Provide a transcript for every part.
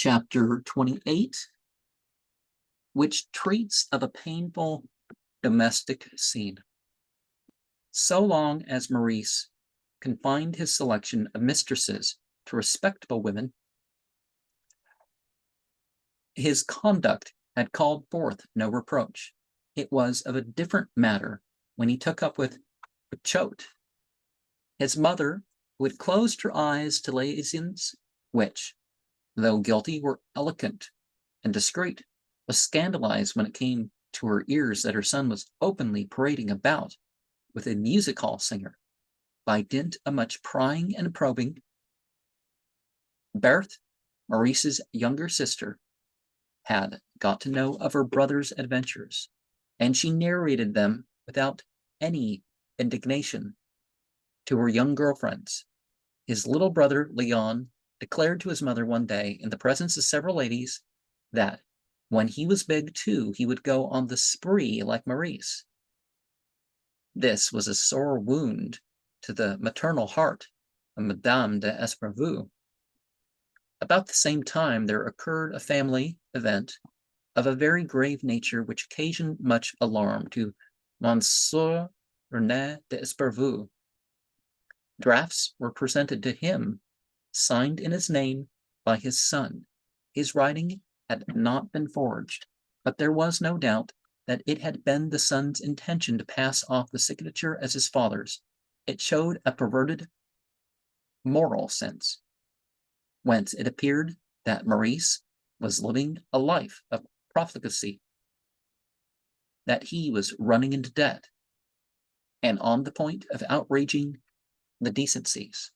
chapter 28, which treats of a painful domestic scene. So long as Maurice confined his selection of mistresses to respectable women, his conduct had called forth no reproach. It was of a different matter when he took up with Choate, his mother, who had closed her eyes to liaisons which, though guilty, were elegant and discreet, was scandalized when it came to her ears that her son was openly parading about with a music-hall singer. By dint of much prying and probing, Berthe, Maurice's younger sister, had got to know of her brother's adventures, and she narrated them without any indignation to her young girlfriends. His little brother, Leon, declared to his mother one day, in the presence of several ladies, that when he was big too, he would go on the spree like Maurice. This was a sore wound to the maternal heart of Madame d'Esparvu. About the same time there occurred a family event of a very grave nature which occasioned much alarm to Monsieur René d'Esparvu. Drafts were presented to him, signed in his name by his son. His writing had not been forged, but there was no doubt that it had been the son's intention to pass off the signature as his father's. It showed a perverted moral sense, whence it appeared that Maurice was living a life of profligacy, that he was running into debt, and on the point of outraging the decencies.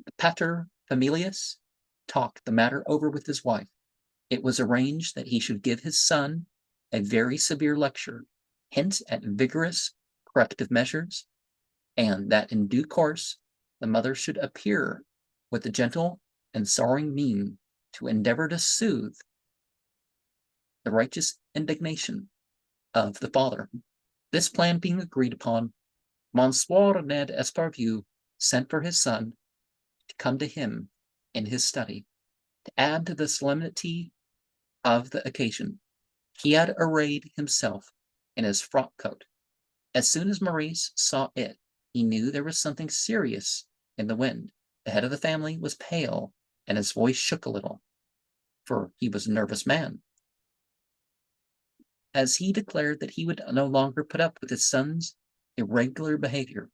The pater familias talked the matter over with his wife. It was arranged that he should give his son a very severe lecture, hint at vigorous corrective measures, and that in due course the mother should appear with a gentle and sorrowing mien to endeavor to soothe the righteous indignation of the father. This plan being agreed upon, Monsieur René d'Esparvu sent for his son to come to him in his study. To add to the solemnity of the occasion, he had arrayed himself in his frock coat. As soon as Maurice saw it, he knew there was something serious in the wind. The head of the family was pale, and his voice shook a little, for he was a nervous man, as he declared that he would no longer put up with his son's irregular behavior,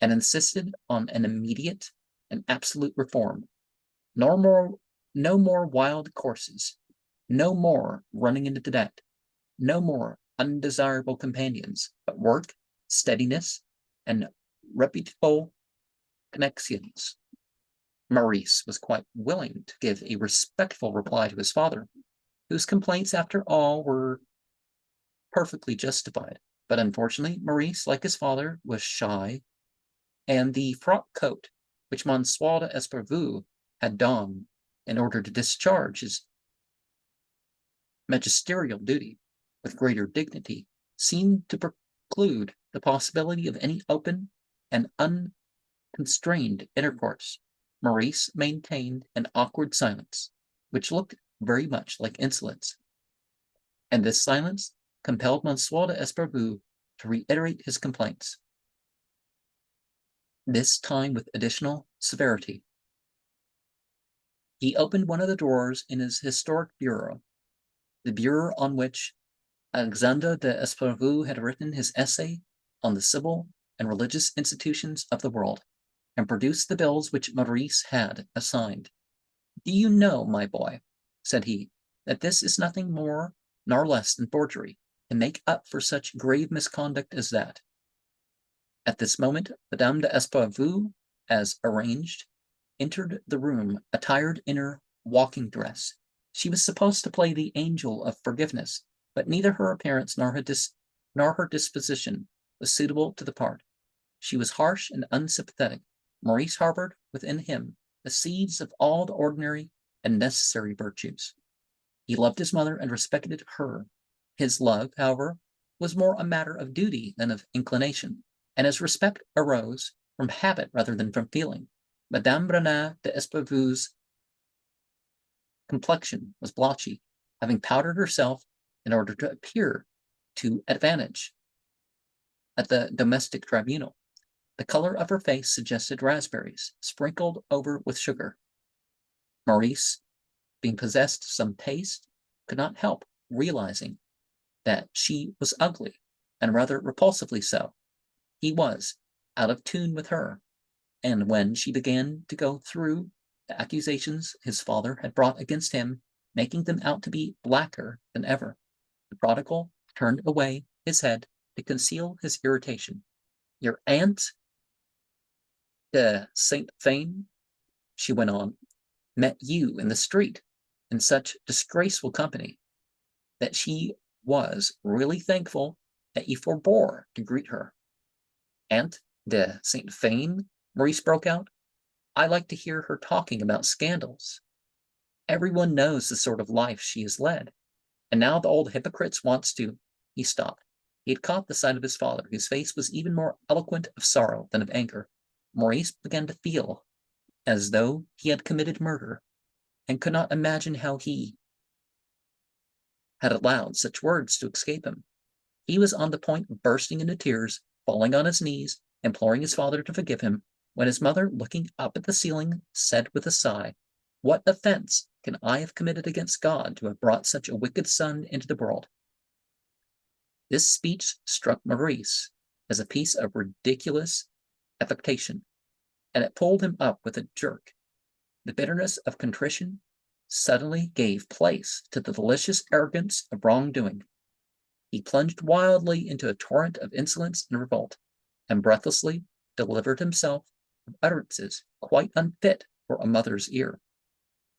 and insisted on an immediate and absolute reform. No more wild courses, no more running into debt, no more undesirable companions, but work, steadiness, and reputable connections. Maurice was quite willing to give a respectful reply to his father, whose complaints, after all, were perfectly justified. But unfortunately, Maurice, like his father, was shy, and the frock coat which Monsieur d'Esparvu had donned in order to discharge his magisterial duty with greater dignity seemed to preclude the possibility of any open and unconstrained intercourse. Maurice maintained an awkward silence, which looked very much like insolence, and this silence compelled Monsieur d'Esparvu to reiterate his complaints, this time with additional severity. He opened one of the drawers in his historic bureau, the bureau on which Alexandre d'Esparvu had written his essay on the civil and religious institutions of the world, and produced the bills which Maurice had assigned. "Do you know, my boy," said he, "that this is nothing more nor less than forgery, to make up for such grave misconduct as that?" At this moment, Madame d'Esparvu, as arranged, entered the room, attired in her walking dress. She was supposed to play the angel of forgiveness, but neither her appearance nor her disposition was suitable to the part. She was harsh and unsympathetic. Maurice harbored within him the seeds of all the ordinary and necessary virtues. He loved his mother and respected her. His love, however, was more a matter of duty than of inclination, and his respect arose from habit rather than from feeling. Madame René d'Esparvu's complexion was blotchy, having powdered herself in order to appear to advantage at the domestic tribunal. The color of her face suggested raspberries, sprinkled over with sugar. Maurice, being possessed of some taste, could not help realizing that she was ugly, and rather repulsively so. He was out of tune with her, and when she began to go through the accusations his father had brought against him, making them out to be blacker than ever, the prodigal turned away his head to conceal his irritation. Your aunt, the Saint Fane, she went on, met you in the street in such disgraceful company that she was really thankful that you forbore to greet her. Aunt de Saint Fane, Maurice broke out. I like to hear her talking about scandals. Everyone knows the sort of life she has led. And now the old hypocrite wants to. He stopped. He had caught the sight of his father, whose face was even more eloquent of sorrow than of anger. Maurice began to feel as though he had committed murder, and could not imagine how he had allowed such words to escape him. He was on the point of bursting into tears, falling on his knees, imploring his father to forgive him, when his mother, looking up at the ceiling, said with a sigh, What offense can I have committed against God to have brought such a wicked son into the world? This speech struck Maurice as a piece of ridiculous affectation, and it pulled him up with a jerk. The bitterness of contrition suddenly gave place to the delicious arrogance of wrongdoing. He plunged wildly into a torrent of insolence and revolt, and breathlessly delivered himself of utterances quite unfit for a mother's ear.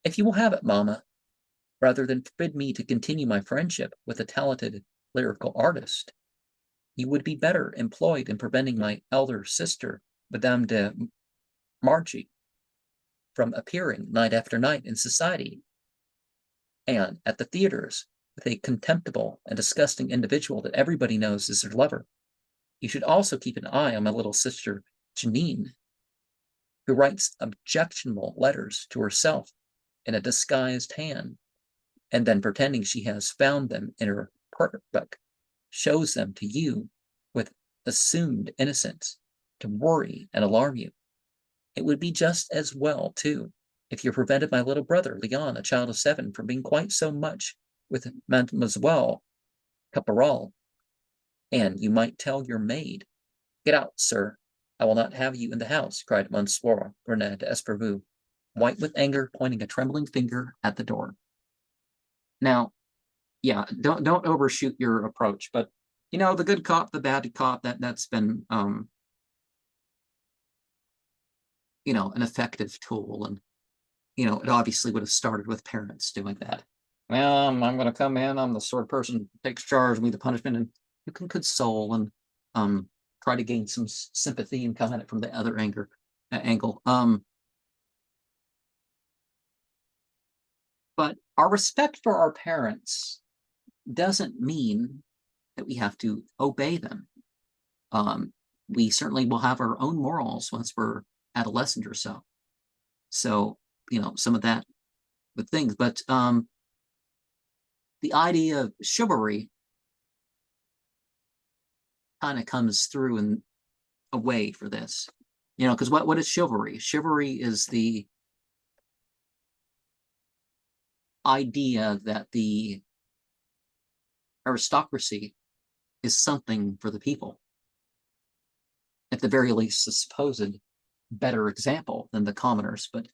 If you will have it, mamma, rather than forbid me to continue my friendship with a talented lyrical artist, you would be better employed in preventing my elder sister, Madame de Margy, from appearing night after night in society and at the theaters with a contemptible and disgusting individual that everybody knows is her lover. You should also keep an eye on my little sister, Janine, who writes objectionable letters to herself in a disguised hand, and then pretending she has found them in her book, shows them to you with assumed innocence to worry and alarm you. It would be just as well, too, if you prevented my little brother, Leon, a child of 7, from being quite so much with Mademoiselle Caporal. And you might tell your maid, Get out, sir. I will not have you in the house, cried Monsieur Bernard d'Espervu, white with anger, pointing a trembling finger at the door. Now, yeah, don't overshoot your approach, but the good cop, the bad cop, that's been an effective tool, and it obviously would have started with parents doing that. Well, I'm going to come in. I'm the sort of person who takes charge of me the punishment, and you can console and try to gain some sympathy and come at it from the other angle. But our respect for our parents doesn't mean that we have to obey them. We certainly will have our own morals once we're adolescent or so. So, some of that with things, but the idea of chivalry kind of comes through in a way for this, because what is chivalry? Chivalry is the idea that the aristocracy is something for the people. At the very least, a supposed better example than the commoners. But